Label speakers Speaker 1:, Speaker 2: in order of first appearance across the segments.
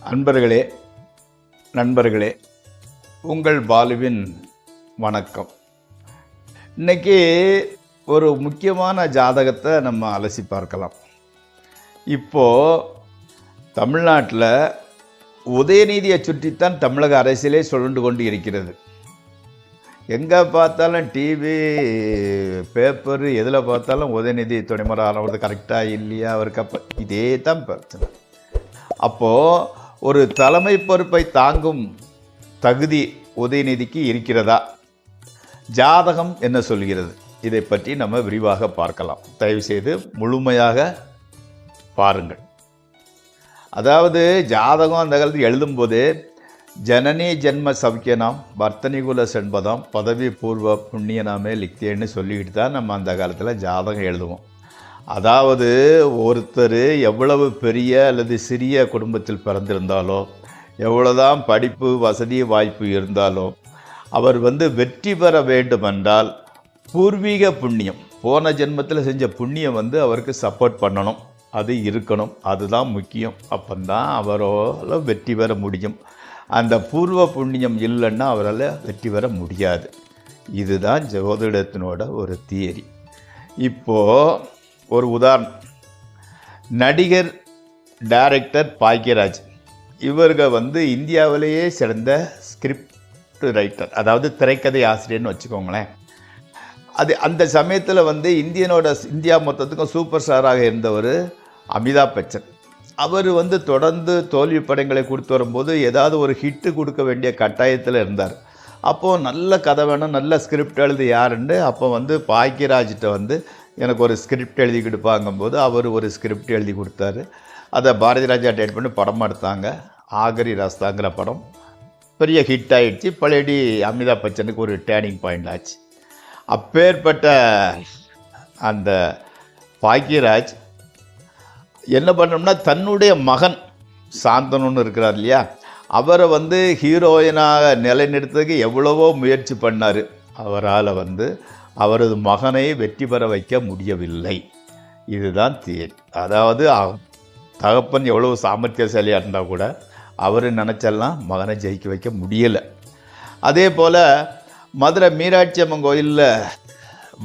Speaker 1: அன்பர்களே, நண்பர்களே, உங்கள் பாலுவின் வணக்கம். இன்றைக்கி ஒரு முக்கியமான ஜாதகத்தை நம்ம அலசி பார்க்கலாம். இப்போது தமிழ்நாட்டில் உதயநிதியை சுற்றித்தான் தமிழக அரசியலே சுழண்டு கொண்டு இருக்கிறது. எங்கே பார்த்தாலும் டிவி, பேப்பர், எதில் பார்த்தாலும் உதயநிதி துணைமுறை ஆனவர் கரெக்டாக இல்லையா, அவருக்கு அப்போ இதே தான் பிரச்சனை. அப்போது ஒரு தலைமை பொறுப்பை தாங்கும் தகுதி உதயநிதிக்கு இருக்கிறதா? ஜாதகம் என்ன சொல்கிறது? இதை பற்றி நம்ம விரிவாக பார்க்கலாம். தயவுசெய்து முழுமையாக பாருங்கள். அதாவது ஜாதகம் அந்த காலத்தில் எழுதும்போது ஜனனி ஜென்ம சௌக்கியனாம் வர்த்தனிகுல சென்பதாம் பதவி பூர்வ புண்ணியனாமே லிக்தேன்னு சொல்லிக்கிட்டு தான் நம்ம அந்த காலத்தில் ஜாதகம் எழுதுவோம். அதாவது ஒருத்தர் எவ்வளவு பெரிய அல்லது சிறிய குடும்பத்தில் பிறந்திருந்தாலோ, எவ்வளோதான் படிப்பு வசதி வாய்ப்பு இருந்தாலோ, அவர் வெற்றி பெற வேண்டுமென்றால் பூர்வீக புண்ணியம், போன ஜென்மத்தில் செஞ்ச புண்ணியம் அவருக்கு சப்போர்ட் பண்ணணும், அது இருக்கணும். அதுதான் முக்கியம். அப்போதான் அவரால் வெற்றி பெற முடியும். அந்த பூர்வ புண்ணியம் இல்லைன்னா அவரால் வெற்றி பெற முடியாது. இதுதான் ஜோதிடத்தினோட ஒரு தியரி. இப்போது ஒரு உதாரணம், நடிகர் டைரக்டர் பாக்யராஜ் இவர்கள் இந்தியாவிலேயே சிறந்த ஸ்கிரிப்ட் ரைட்டர், அதாவது திரைக்கதை ஆசிரியர்னு வச்சுக்கோங்களேன். அது அந்த சமயத்தில் இந்தியா மொத்தத்துக்கும் சூப்பர் ஸ்டாராக இருந்தவர் அமிதாப் பச்சன். அவர் தொடர்ந்து தோல்வி படங்களை கொடுத்து வரும்போது ஏதாவது ஒரு ஹிட்டு கொடுக்க வேண்டிய கட்டாயத்தில் இருந்தார். அப்போது நல்ல கதை வேணும், நல்ல ஸ்கிரிப்ட் எழுதி யாருன்னு அப்போ பாக்யராஜ்கிட்ட எனக்கு ஒரு ஸ்கிரிப்ட் எழுதி கொடுப்பாங்கும்போது அவர் ஒரு ஸ்கிரிப்ட் எழுதி கொடுத்தாரு. அதை பாரதி ராஜா டேட் பண்ணி படமாக எடுத்தாங்க. ஆகரி ராஸ்தாங்கிற படம் பெரிய ஹிட் ஆகிடுச்சு. பழையடி அமிதாப் பச்சனுக்கு ஒரு டேர்னிங் பாயிண்ட் ஆச்சு. அப்பேற்பட்ட அந்த பாக்யராஜ் என்ன பண்ணோம்னா, தன்னுடைய மகன் சாந்தனுன்னு இருக்கிறார் இல்லையா, அவரை ஹீரோயினாக நிலைநிறுத்துறதுக்கு எவ்வளவோ முயற்சி பண்ணார். அவரால் அவரது மகனை வெற்றி பெற வைக்க முடியவில்லை. இதுதான் தியரி. அதாவது தகப்பன் எவ்வளவு சாமர்த்தியசாலியாக இருந்தால் கூட அவர் நினச்செல்லாம் மகனை ஜெயிக்க வைக்க முடியலை. அதே போல் மதுரை மீனாட்சி அம்மன் கோயிலில்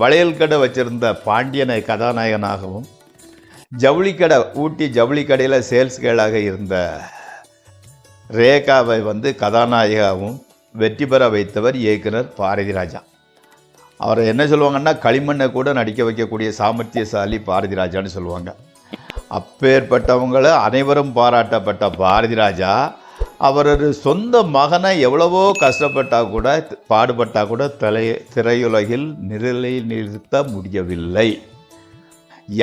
Speaker 1: வளையல் கடை வச்சுருந்த பாண்டியனை கதாநாயகனாகவும், ஜவுளிக்கடை ஊட்டி ஜவுளி கடையில் சேல்ஸ் கேர்ளாக இருந்த ரேகாவை கதாநாயகாவும் வெற்றி பெற வைத்தவர் இயக்குனர் பாரதி ராஜா. அவரை என்ன சொல்லுவாங்கன்னா, களிமண்ணை கூட நடிக்க வைக்கக்கூடிய சாமர்த்தியசாலி பாரதி ராஜான்னு சொல்லுவாங்க. அப்பேற்பட்டவங்களை அனைவரும் பாராட்டப்பட்ட பாரதி ராஜா அவரது சொந்த மகனை எவ்வளவோ கஷ்டப்பட்டால் கூட, பாடுபட்டால் கூட திரையுலகில் நிலை நிறுத்த முடியவில்லை.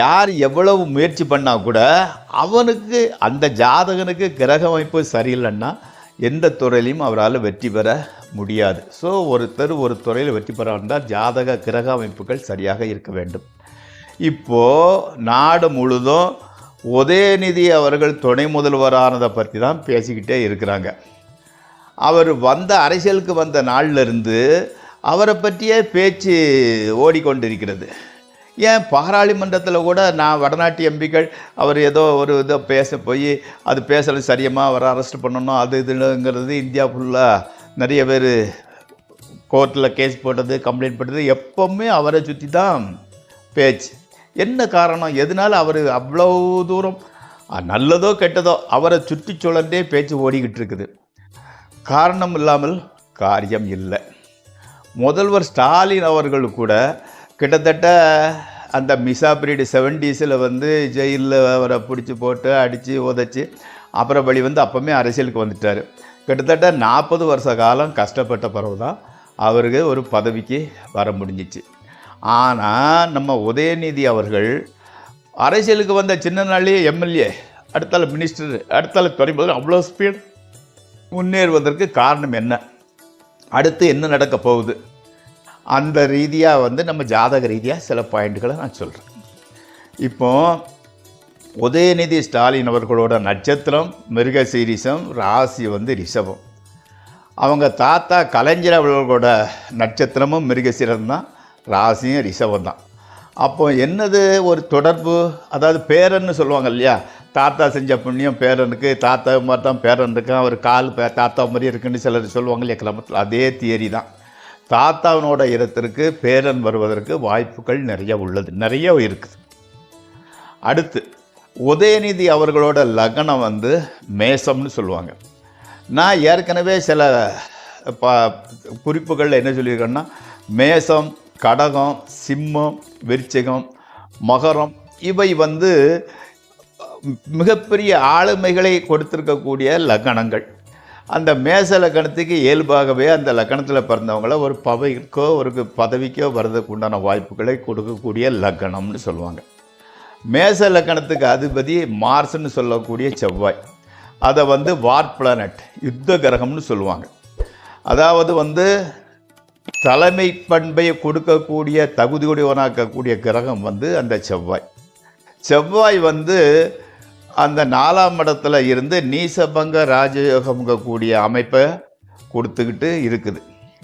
Speaker 1: யார் எவ்வளவு முயற்சி பண்ணால் கூட அவனுக்கு, அந்த ஜாதகனுக்கு கிரக அமைப்பு சரியில்லைன்னா எந்த துறையிலையும் அவரால் வெற்றி பெற முடியாது. ஸோ ஒருத்தர் ஒரு துறையில் வெற்றி பெற வந்தால் ஜாதக கிரக அமைப்புகள் சரியாக இருக்க வேண்டும். இப்போது நாடு முழுதும் உதயநிதி அவர்கள் துணை முதல்வரானதை பற்றி தான் பேசிக்கிட்டே இருக்கிறாங்க. அவர் அரசியலுக்கு வந்த நாளிலிருந்து அவரை பற்றியே பேச்சு ஓடிக்கொண்டிருக்கிறது. ஏன் பாராளுமன்றத்தில் கூட நான் வடநாட்டு எம்பிக்கள் அவர் ஏதோ ஒரு இதை பேச போய் அது பேசுகிறது சரியமாக அவரை அரெஸ்ட் பண்ணணும் அது இதுங்கிறது இந்தியா ஃபுல்லாக நிறைய பேர் கோர்ட்டில் கேஸ் போட்டது, கம்ப்ளைண்ட் போட்டது, எப்போவுமே அவரை சுற்றி தான் பேச்சு. என்ன காரணம்? எதனால் அவர் அவ்வளோ தூரம், நல்லதோ கெட்டதோ, அவரை சுற்றி சுழன்றே பேச்சு ஓடிக்கிட்டு இருக்குது. காரணம் இல்லாமல் காரியம் இல்லை. முதல்வர் ஸ்டாலின் அவர்கள் கூட கிட்டத்தட்ட அந்த மிசா பீரியடு 70s ஜெயிலில் அவரை பிடிச்சி போட்டு அடித்து உதச்சி அப்புறம் வழி அப்போவுமே அரசியலுக்கு வந்துட்டார். கிட்டத்தட்ட 40 வருஷ காலம் கஷ்டப்பட்ட பிறகு தான் அவருக்கு ஒரு பதவிக்கு வர முடிஞ்சிச்சு. ஆனால் நம்ம உதயநிதி அவர்கள் அரசியலுக்கு வந்த சின்ன நாள்லேயே எம்எல்ஏ, அடுத்தால மினிஸ்டர், அடுத்தால துணை முதல்வர், அவ்வளோ ஸ்பீட் முன்னேறுவதற்கு காரணம் என்ன? அடுத்து என்ன நடக்க போகுது? அந்த ரீதியாக நம்ம ஜாதக ரீதியாக சில பாயிண்ட்களை நான் சொல்கிறேன். இப்போது உதயநிதி ஸ்டாலின் அவர்களோட நட்சத்திரம் மிருகசீரிஷம், ராசி ரிஷபம். அவங்க தாத்தா கலைஞர் அவர்களோட நட்சத்திரமும் மிருகசீரம் தான், ராசியும் ரிஷபம் தான். அப்போ என்னது ஒரு தொடர்பு, அதாவது பேரன்னு சொல்லுவாங்க இல்லையா, தாத்தா செஞ்ச புண்ணியம் பேரனுக்கு, தாத்தா மாதிரி தான் பேரன் இருக்கான், அவர் கால் தாத்தா மாதிரி இருக்குன்னு சிலர் சொல்லுவாங்க இல்லையா கிராமத்தில். அதே தியரி தான். தாத்தாவினோட இடத்திற்கு பேரன் வருவதற்கு வாய்ப்புகள் நிறைய இருக்குது. அடுத்து உதயநிதி அவர்களோட லக்னம் வந்து மேசம்னு சொல்லுவாங்க. நான் ஏற்கனவே சில குறிப்புகளில் என்ன சொல்லியிருக்கேன்னா, மேசம், கடகம், சிம்மம், விருச்சிகம், மகரம் இவை வந்து மிகப்பெரிய ஆளுமைகளை கொடுத்துருக்கக்கூடிய லக்னங்கள். அந்த மேச லக்னத்துக்கு இயல்பாகவே அந்த லக்னத்தில் பிறந்தவங்கள ஒரு பதவிக்கோ ஒரு பதவிக்கோ வர்றதுக்கு உண்டான வாய்ப்புகளை கொடுக்கக்கூடிய லக்னம்னு சொல்லுவாங்க. மேச லக்னத்துக்கு அதிபதி மார்ஸ்ன்னு சொல்லக்கூடிய செவ்வாய். அதை வந்து வார் பிளானட், யுத்த கிரகம்னு சொல்லுவாங்க. அதாவது வந்து தலைமை பண்பை கொடுக்கக்கூடிய தகுதியுடையவனாக்கக்கூடிய கிரகம் வந்து அந்த செவ்வாய். செவ்வாய் வந்து அந்த 4ஆம் இடத்துல இருந்து நீசபங்க ராஜயோகம்ங்கக்கூடிய அமைப்பை கொடுத்துக்கிட்டு இருக்குது.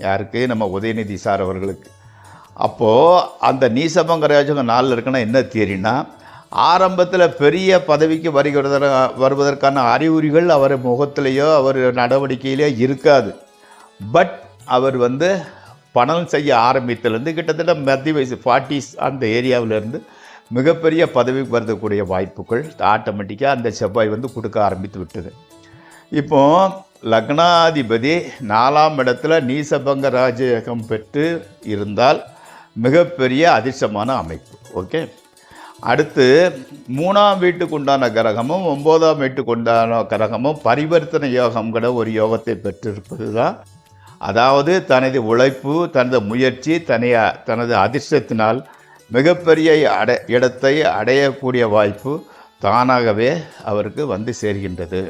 Speaker 1: யாருக்கு? நம்ம உதயநிதி சார் அவர்களுக்கு. அப்போது அந்த நீசபங்க ராஜயோகம் 4 இருக்குன்னா என்ன தியரினா, ஆரம்பத்தில் பெரிய பதவிக்கு வருவதற்கான அறிகுறிகள் அவர் முகத்திலேயோ அவர் நடவடிக்கையிலேயோ இருக்காது. பட் அவர் வந்து பணம் செய்ய ஆரம்பித்தலேருந்து கிட்டத்தட்ட மத்திய வயசு 40s அந்த ஏரியாவிலேருந்து மிகப்பெரிய பதவிக்கு வரக்கூடிய வாய்ப்புகள் ஆட்டோமேட்டிக்காக அந்த செவ்வாய் வந்து கொடுக்க ஆரம்பித்து விட்டது. இப்போது லக்னாதிபதி 4ஆம் இடத்துல நீசபங்க ராஜயோகம் பெற்று இருந்தால் மிகப்பெரிய அதிர்ஷ்டமான அமைப்பு. ஓகே. அடுத்து 3ஆம் வீட்டுக்கு உண்டான கிரகமும் 9ஆம் வீட்டுக்கு உண்டான கிரகமும் பரிவர்த்தனை யோகம்ங்கிற ஒரு யோகத்தை பெற்றிருப்பது தான். அதாவது தனது உழைப்பு, தனது முயற்சி, தனது அதிர்ஷ்டத்தினால் மிகப்பெரிய இடத்தை அடையக்கூடிய வாய்ப்பு தானாகவே அவருக்கு வந்து சேர்கின்றது.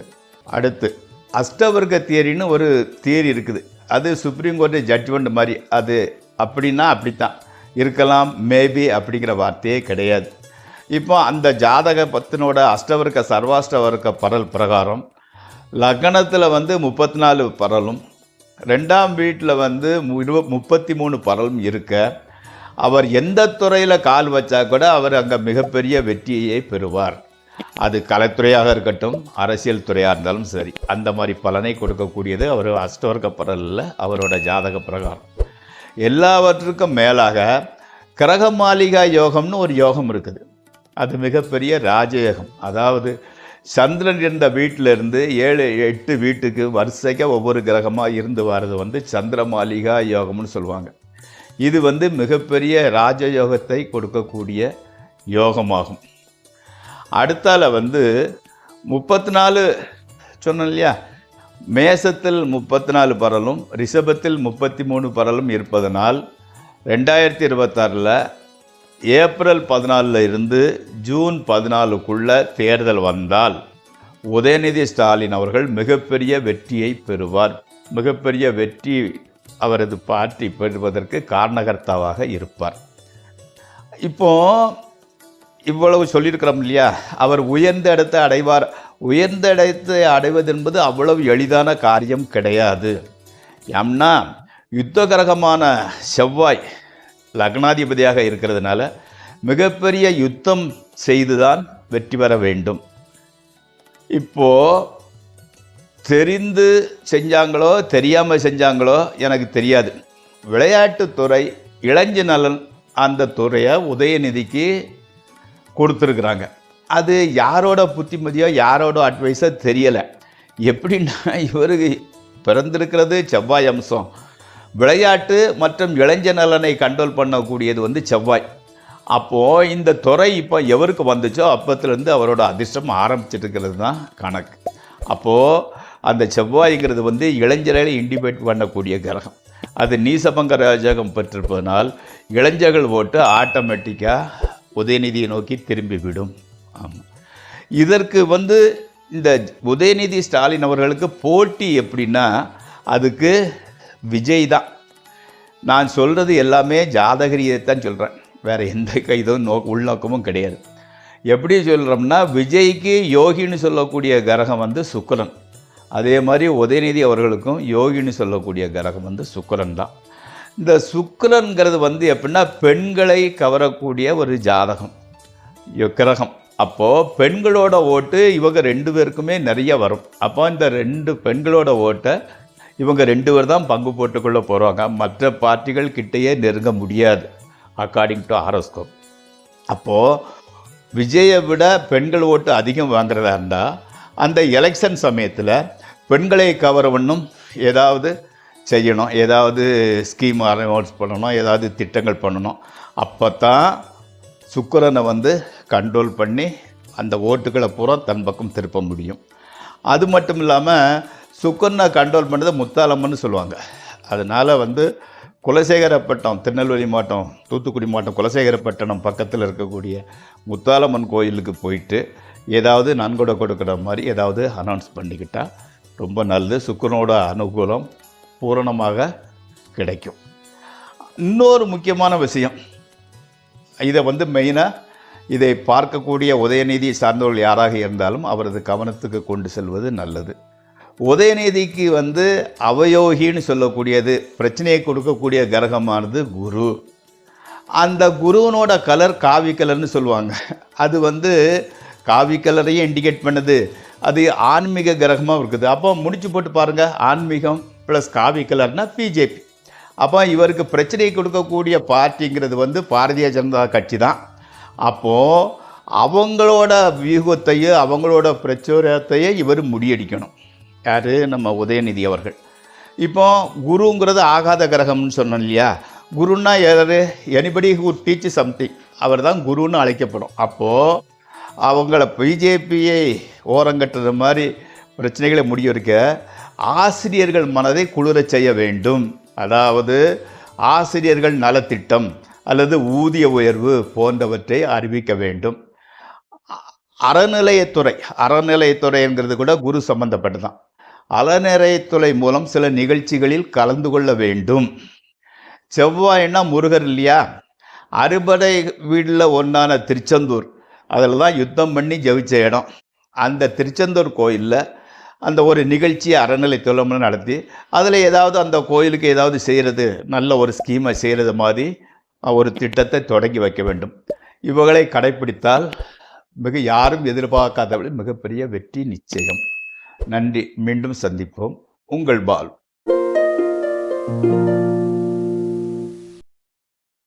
Speaker 1: அடுத்து அஷ்டவர்க்க தியரின்னு ஒரு தியரி இருக்குது. அது சுப்ரீம் கோர்ட்டு ஜட்ஜ்மெண்ட் மாதிரி. அது அப்படின்னா அப்படித்தான் இருக்கலாம், மேபி அப்படிங்கிற வார்த்தையே கிடையாது. இப்போ அந்த ஜாதக பத்தினோட அஷ்டவர்க்க சர்வாஷ்டவர்க்க பரல் பிரகாரம் லக்னத்தில் வந்து 34 பரலும், 2ஆம் வீட்டில் வந்து 33 பரலும் இருக்க, அவர் எந்த துறையில் கால் வச்சா கூட அவர் அங்கே மிகப்பெரிய வெற்றியை பெறுவார். அது கலைத்துறையாக இருக்கட்டும், அரசியல் துறையாக இருந்தாலும் சரி, அந்த மாதிரி பலனை கொடுக்கக்கூடியது அவர் அஷ்டவர்க்க பரலில் அவரோட ஜாதக பிரகாரம். எல்லாவற்றுக்கும் மேலாக கிரக மாளிகா யோகம்னு ஒரு யோகம் இருக்குது. அது மிகப்பெரிய ராஜயோகம். அதாவது சந்திரன் இருந்த வீட்டிலிருந்து 7-8 வீட்டுக்கு வரிசைக்க ஒவ்வொரு கிரகமாக இருந்து வர்றது வந்து சந்திர மாளிகா யோகம்னு சொல்லுவாங்க. இது வந்து மிகப்பெரிய ராஜயோகத்தை கொடுக்கக்கூடிய யோகமாகும். அடுத்தால வந்து 34 சொன்னோம் இல்லையா, மேசத்தில் 34 பரலும் ரிஷபத்தில் 33 பரலும் இருப்பதனால் 2026 ஏப்ரல் 14 இருந்து ஜூன் 14க்குள்ள தேர்தல் வந்தால் உதயநிதி ஸ்டாலின் அவர்கள் மிகப்பெரிய வெற்றியை பெறுவார். மிகப்பெரிய வெற்றி அவரது பார்ட்டி பெறுவதற்கு காரணகர்த்தாவாக இருப்பார். இப்போ இவ்வளவு சொல்லியிருக்கிறோம் இல்லையா, அவர் உயர்ந்த இடத்தை அடைவார். உயர்ந்த இடத்தை அடைவது என்பது அவ்வளவு எளிதான காரியம் கிடையாது. ஏன்னா யுத்த கிரகமான செவ்வாய் லக்னாதிபதியாக இருக்கிறதுனால மிகப்பெரிய யுத்தம் செய்துதான் வெற்றி பெற வேண்டும். இப்போது தெரிந்து செஞ்சாங்களோ தெரியாமல் செஞ்சாங்களோ எனக்கு தெரியாது. விளையாட்டுத்துறை, இளைஞ நலன் அந்த துறையை உதயநிதிக்கு கொடுத்துருக்குறாங்க. அது யாரோட புத்திமதியோ யாரோட அட்வைஸோ தெரியலை. எப்படின்னா இவருக்கு பிறந்திருக்கிறது செவ்வாய் அம்சம். விளையாட்டு மற்றும் இளைஞ நலனை கண்ட்ரோல் பண்ணக்கூடியது வந்து செவ்வாய். அப்போது இந்த துறை இப்போ எவருக்கு வந்துச்சோ அப்பத்துலேருந்து அவரோட அதிர்ஷ்டம் ஆரம்பிச்சிட்ருக்கிறது தான் கணக்கு. அப்போது அந்த செவ்வாய்ங்கிறது வந்து இளைஞர்களை இண்டிபேட் பண்ணக்கூடிய கிரகம். அது நீசபங்க ராஜயோகம் பெற்றிருப்பதனால் இளைஞர்கள் ஓட்டு ஆட்டோமேட்டிக்காக உதயநிதியை நோக்கி திரும்பிவிடும். ஆமாம், இதற்கு வந்து இந்த உதயநிதி ஸ்டாலின் அவர்களுக்கு போட்டி எப்படின்னா அதுக்கு விஜய் தான். நான் சொல்கிறது எல்லாமே ஜாதகரியைத்தான் சொல்கிறேன், வேறு எந்த இதுவும் உள்நோக்கமும் கிடையாது. எப்படி சொல்கிறோம்னா விஜய்க்கு யோகின்னு சொல்லக்கூடிய கிரகம் வந்து சுக்கிரன். அதே மாதிரி உதயநிதி அவர்களுக்கும் யோகின்னு சொல்லக்கூடிய கிரகம் வந்து சுக்கிரன் தான். இந்த சுக்கிரன்கிறது வந்து எப்படின்னா பெண்களை கவரக்கூடிய ஒரு ஜாதகம் கிரகம். அப்போது பெண்களோட ஓட்டு இவங்க 2 பேருக்குமே நிறைய வரும். அப்போ இந்த 2 பெண்களோட ஓட்டை இவங்க 2 பேர் தான் பங்கு போட்டுக்கொள்ள போகிறாங்க. மற்ற பார்ட்டிகள் கிட்டேயே நெருங்க முடியாது அக்கார்டிங் டு ஹாரோஸ்கோப். அப்போது விஜயை விட பெண்கள் ஓட்டு அதிகம் வாங்குறதா இருந்தால் அந்த எலெக்ஷன் சமயத்தில் பெண்களை கவரவண்ணும் ஏதாவது செய்யணும், ஏதாவது ஸ்கீம் அனௌன்ஸ் பண்ணணும், ஏதாவது திட்டங்கள் பண்ணணும். அப்போ தான் சுக்கிரனை கண்ட்ரோல் பண்ணி அந்த ஓட்டுகளை பூரா தன் பக்கம் திருப்ப முடியும். அது மட்டும் இல்லாமல் சுக்கிரனை கண்ட்ரோல் பண்ணதை முத்தாலம்மன்னு சொல்லுவாங்க. அதனால் குலசேகரப்பட்டினம், திருநெல்வேலி மாவட்டம், தூத்துக்குடி மாவட்டம் குலசேகரப்பட்டினம் பக்கத்தில் இருக்கக்கூடிய முத்தாலம்மன் கோயிலுக்கு போயிட்டு ஏதாவது நன்கொடை கொடுக்குற மாதிரி ஏதாவது அனௌன்ஸ் பண்ணிக்கிட்டால் ரொம்ப நல்லது. சுக்கிரனோட அனுகூலம் பூரணமாக கிடைக்கும். இன்னொரு முக்கியமான விஷயம், இதை மெயினாக இதை பார்க்கக்கூடிய உதயநிதி சார்ந்தவர்கள் யாராக இருந்தாலும் அவரது கவனத்துக்கு கொண்டு செல்வது நல்லது. உதயநிதிக்கு அவயோகின்னு சொல்லக்கூடியது பிரச்சனையை கொடுக்கக்கூடிய கிரகமானது குரு. அந்த குருவனோட கலர் காவி கலர்னு சொல்லுவாங்க. அது காவி கலரையும் இண்டிகேட் பண்ணுது. அது ஆன்மீக கிரகமாக இருக்குது. அப்போ முடிச்சு போட்டு பாருங்கள், ஆன்மீகம் ப்ளஸ் காவி கலர்னால் பிஜேபி. அப்போ இவருக்கு பிரச்சனையை கொடுக்கக்கூடிய பார்ட்டிங்கிறது பாரதிய ஜனதா கட்சி தான். அப்போது அவங்களோட வியூகத்தையும் அவங்களோட பிரச்சாரத்தையும் இவர் முறியடிக்கணும். யார்? நம்ம உதயநிதி அவர்கள். இப்போ குருங்கிறது ஆகாத கிரகம்னு சொன்னோம் இல்லையா? குருன்னா யார்? எனிபடி ஹூ டீச் சம்திங், அவர் தான் குருன்னு அழைக்கப்படும். அப்போது அவங்கள பிஜேபியை ஓரங்கட்டுற மாதிரி பிரச்சனைகளை முடிவெடுக்க ஆசிரியர்கள் மனதை குளிரச் செய்ய வேண்டும். அதாவது ஆசிரியர்கள் நலத்திட்டம் அல்லது ஊதிய உயர்வு போன்றவற்றை அறிவிக்க வேண்டும். அறநிலையத்துறைங்கிறது கூட குரு சம்பந்தப்பட்டதான். அறநிலையத்துறை மூலம் சில நிகழ்ச்சிகளில் கலந்து கொள்ள வேண்டும். செவ்வாய்னா முருகர் இல்லையா? அறுபடை வீட்டில் ஒன்றான திருச்செந்தூர், அதில் தான் யுத்தம் பண்ணி ஜெயிச்ச இடம். அந்த திருச்செந்தூர் கோயிலில் அந்த ஒரு நிகழ்ச்சியை அறநிலைத்துறை நடத்தி அதில் ஏதாவது அந்த கோயிலுக்கு ஏதாவது செய்கிறது, நல்ல ஒரு ஸ்கீமை செய்கிறது மாதிரி ஒரு திட்டத்தை தொடங்கி வைக்க வேண்டும். இவர்களை கடைப்பிடித்தால் யாரும் எதிர்பார்க்காதவரை மிகப்பெரிய வெற்றி நிச்சயம். நன்றி. மீண்டும் சந்திப்போம். உங்கள் பால்.